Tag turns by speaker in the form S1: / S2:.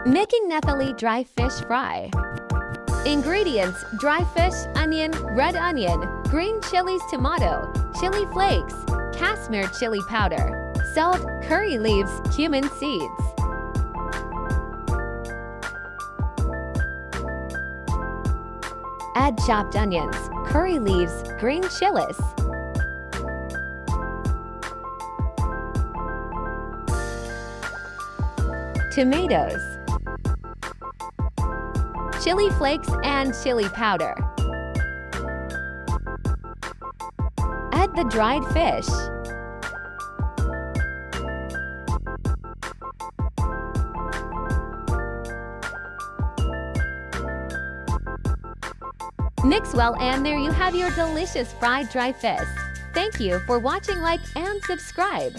S1: Making Nepali dry fish fry. Ingredients: dry fish, onion, red onion, green chilies, tomato, chili flakes, Kashmir chili powder, salt, curry leaves, cumin seeds. Add chopped onions, curry leaves, green chilies. Tomatoes, chili flakes and chili powder. Add the dried fish. Mix well, and there you have your delicious fried dry fish. Thank you for watching. Like and subscribe.